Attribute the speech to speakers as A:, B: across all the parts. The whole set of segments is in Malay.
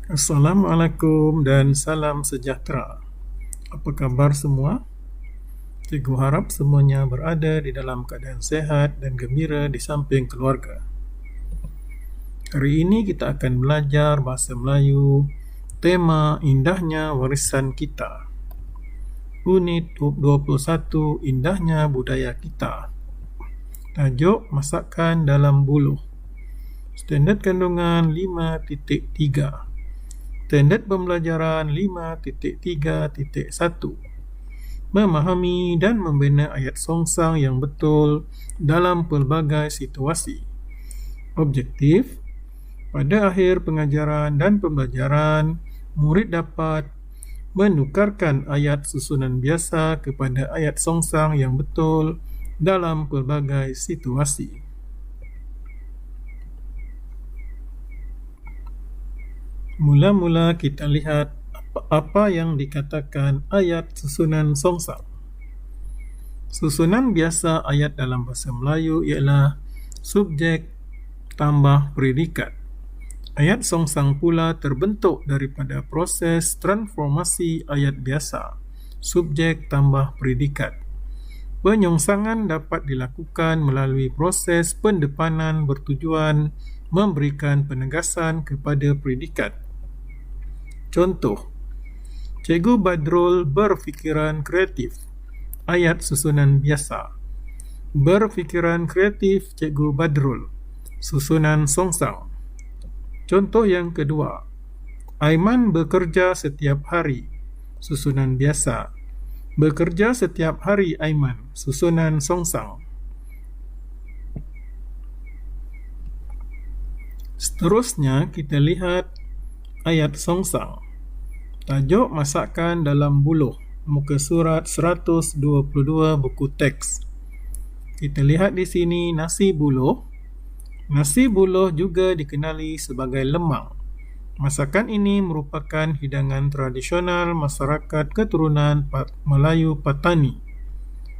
A: Assalamualaikum dan salam sejahtera. Apa kabar semua? Cikgu harap semuanya berada di dalam keadaan sehat dan gembira di samping keluarga. Hari ini kita akan belajar bahasa Melayu, tema indahnya warisan kita. Unit 21, indahnya budaya kita. Tajuk masakan dalam buluh. Standard kandungan 5.3. Standard pembelajaran 5.3.1. Memahami dan membina ayat songsang yang betul dalam pelbagai situasi. Objektif: pada akhir pengajaran dan pembelajaran, murid dapat menukarkan ayat susunan biasa kepada ayat songsang yang betul dalam pelbagai situasi. Mula-mula kita lihat apa yang dikatakan ayat susunan songsang. Susunan biasa ayat dalam bahasa Melayu ialah subjek tambah predikat. Ayat songsang pula terbentuk daripada proses transformasi ayat biasa, subjek tambah predikat. Penyongsangan dapat dilakukan melalui proses pendepanan bertujuan memberikan penegasan kepada predikat. Contoh, Cikgu Badrul berfikiran kreatif. Ayat susunan biasa. Berfikiran kreatif Cikgu Badrul. Susunan songsang. Contoh yang kedua, Aiman bekerja setiap hari. Susunan biasa. Bekerja setiap hari Aiman. Susunan songsang. Seterusnya kita lihat ayat songsang. Tajuk masakan dalam buluh, muka surat 122 buku teks. Kita lihat di sini nasi buluh. Nasi buluh juga dikenali sebagai lemang. Masakan ini merupakan hidangan tradisional masyarakat keturunan Melayu Patani.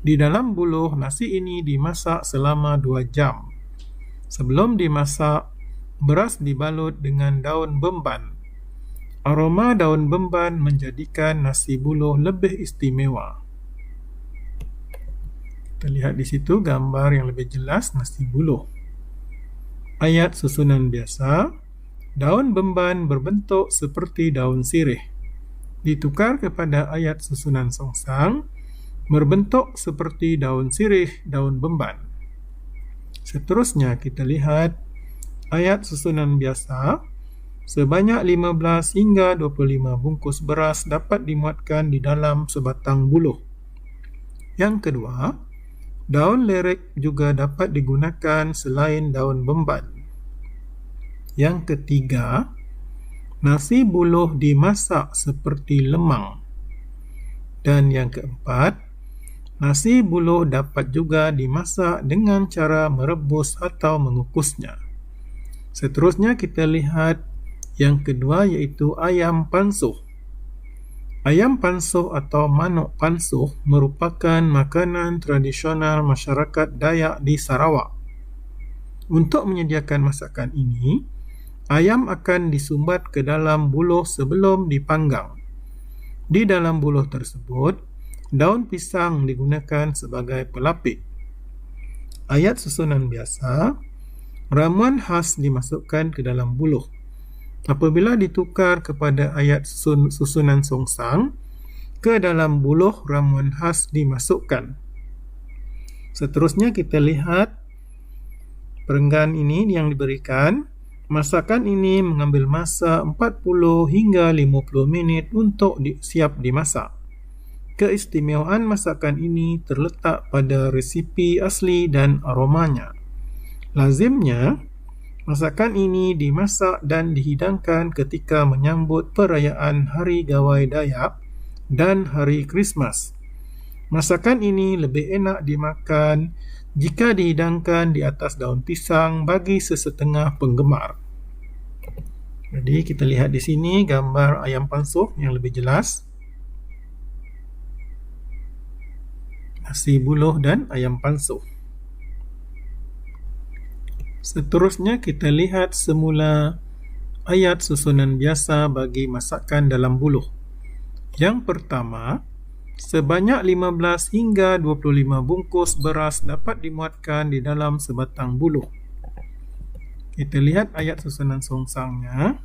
A: Di dalam buluh, nasi ini dimasak selama 2 jam. Sebelum dimasak, beras dibalut dengan daun bemban. Aroma daun bemban menjadikan nasi buluh lebih istimewa. Kita lihat di situ gambar yang lebih jelas nasi buluh. Ayat susunan biasa, daun bemban berbentuk seperti daun sirih. Ditukar kepada ayat susunan songsang, berbentuk seperti daun sirih, daun bemban. Seterusnya kita lihat ayat susunan biasa. Sebanyak 15 hingga 25 bungkus beras dapat dimuatkan di dalam sebatang buluh. Yang kedua, daun lerek juga dapat digunakan selain daun bemban. Yang ketiga, nasi buluh dimasak seperti lemang. Dan yang keempat, nasi buluh dapat juga dimasak dengan cara merebus atau mengukusnya. Seterusnya kita lihat yang kedua iaitu ayam pansuh. Ayam pansuh atau manuk pansuh merupakan makanan tradisional masyarakat Dayak di Sarawak. Untuk menyediakan masakan ini, ayam akan disumbat ke dalam buluh sebelum dipanggang. Di dalam buluh tersebut, daun pisang digunakan sebagai pelapik. Ayat susunan biasa, ramuan khas dimasukkan ke dalam buluh. Apabila ditukar kepada ayat susunan songsang, ke dalam buluh ramuan khas dimasukkan. Seterusnya kita lihat perenggan ini yang diberikan. Masakan ini mengambil masa 40 hingga 50 minit untuk siap dimasak. Keistimewaan masakan ini terletak pada resipi asli dan aromanya. Lazimnya, masakan ini dimasak dan dihidangkan ketika menyambut perayaan Hari Gawai Dayak dan Hari Krismas. Masakan ini lebih enak dimakan jika dihidangkan di atas daun pisang bagi sesetengah penggemar. Jadi kita lihat di sini gambar ayam pansuh yang lebih jelas. Nasi buluh dan ayam pansuh. Seterusnya kita lihat semula ayat susunan biasa bagi masakan dalam buluh. Yang pertama, sebanyak 15 hingga 25 bungkus beras dapat dimuatkan di dalam sebatang buluh. Kita lihat ayat susunan songsangnya.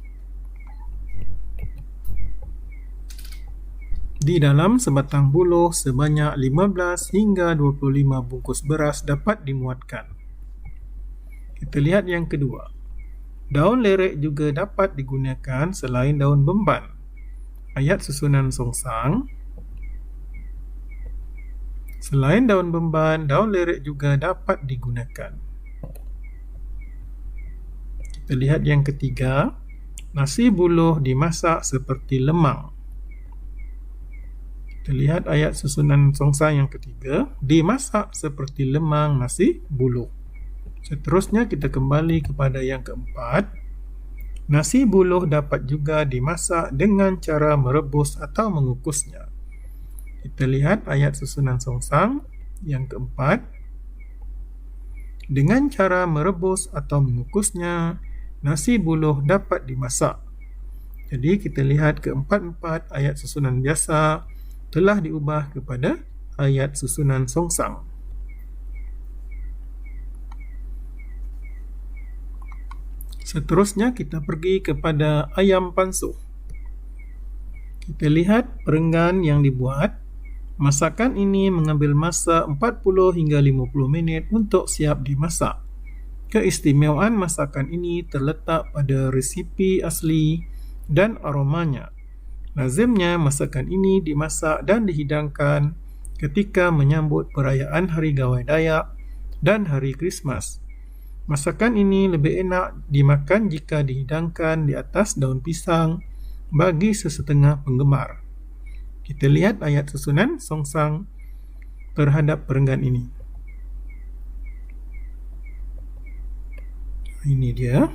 A: Di dalam sebatang buluh sebanyak 15 hingga 25 bungkus beras dapat dimuatkan. Kita lihat yang kedua. Daun lerek juga dapat digunakan selain daun bemban. Ayat susunan songsang. Selain daun bemban, daun lerek juga dapat digunakan. Kita lihat yang ketiga. Nasi buluh dimasak seperti lemang. Kita lihat ayat susunan songsang yang ketiga. Dimasak seperti lemang nasi buluh. Seterusnya kita kembali kepada yang keempat. Nasi buluh dapat juga dimasak dengan cara merebus atau mengukusnya. Kita lihat ayat susunan songsang yang keempat. Dengan cara merebus atau mengukusnya, nasi buluh dapat dimasak. Jadi kita lihat keempat-empat ayat susunan biasa telah diubah kepada ayat susunan songsang. Seterusnya kita pergi kepada ayam pansuh. Kita lihat perenggan yang dibuat. Masakan ini mengambil masa 40 hingga 50 minit untuk siap dimasak. Keistimewaan masakan ini terletak pada resipi asli dan aromanya. Lazimnya masakan ini dimasak dan dihidangkan ketika menyambut perayaan Hari Gawai Dayak dan Hari Krismas. Masakan ini lebih enak dimakan jika dihidangkan di atas daun pisang bagi sesetengah penggemar. Kita lihat ayat susunan songsang terhadap perenggan ini. Ini dia.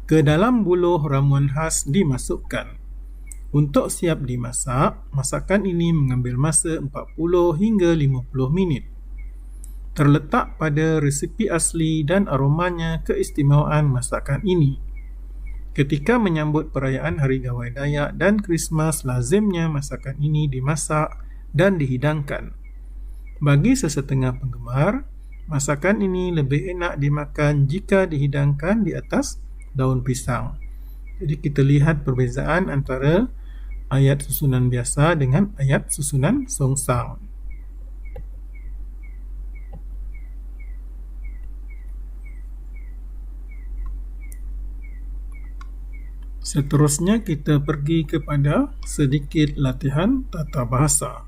A: Ke dalam buluh ramuan khas dimasukkan. Untuk siap dimasak, masakan ini mengambil masa 40 hingga 50 minit. Terletak pada resipi asli dan aromanya keistimewaan masakan ini. Ketika menyambut perayaan Hari Gawai Dayak dan Krismas, lazimnya masakan ini dimasak dan dihidangkan. Bagi sesetengah penggemar, masakan ini lebih enak dimakan jika dihidangkan di atas daun pisang. Jadi kita lihat perbezaan antara ayat susunan biasa dengan ayat susunan songsang. Seterusnya kita pergi kepada sedikit latihan tata bahasa.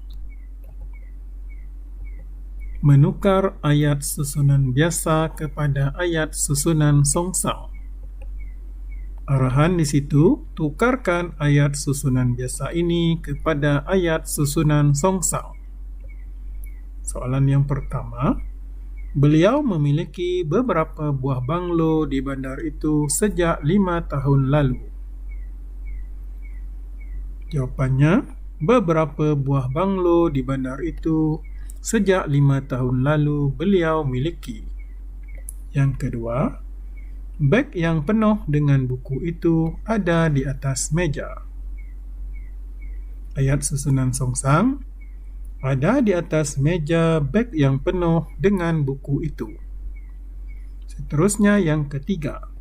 A: Menukar ayat susunan biasa kepada ayat susunan songsang. Arahan di situ, tukarkan ayat susunan biasa ini kepada ayat susunan songsang. Soalan yang pertama, beliau memiliki beberapa buah banglo di bandar itu sejak 5 tahun lalu. Jawapannya, beberapa buah banglo di bandar itu sejak 5 tahun lalu beliau miliki. Yang kedua, beg yang penuh dengan buku itu ada di atas meja. Ayat susunan songsang, ada di atas meja beg yang penuh dengan buku itu. Seterusnya yang ketiga.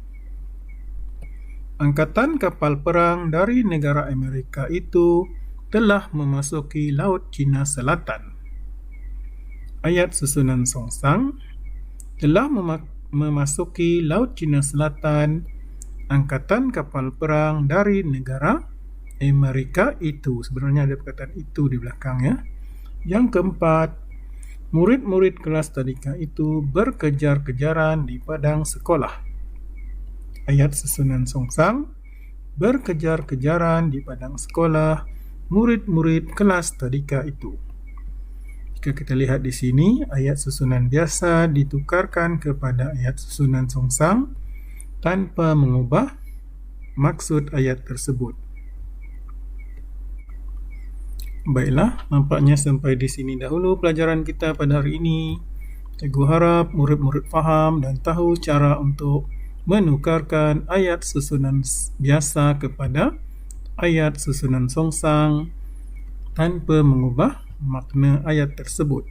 A: Angkatan kapal perang dari negara Amerika itu telah memasuki Laut Cina Selatan. Ayat susunan songsang, telah memasuki Laut Cina Selatan, angkatan kapal perang dari negara Amerika itu. Sebenarnya ada perkataan itu di belakang ya. Yang keempat, murid-murid kelas tadika itu berkejar-kejaran di padang sekolah. Ayat susunan songsang, berkejar-kejaran di padang sekolah murid-murid kelas tadika itu. Jika kita lihat di sini, ayat susunan biasa ditukarkan kepada ayat susunan songsang tanpa mengubah maksud ayat tersebut. Baiklah, nampaknya sampai di sini dahulu pelajaran kita pada hari ini. Cikgu harap murid-murid faham dan tahu cara untuk menukarkan ayat susunan biasa kepada ayat susunan songsang tanpa mengubah makna ayat tersebut.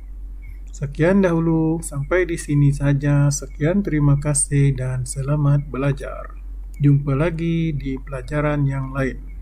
A: Sekian dahulu, sampai di sini saja. Sekian, terima kasih dan selamat belajar. Jumpa lagi di pelajaran yang lain.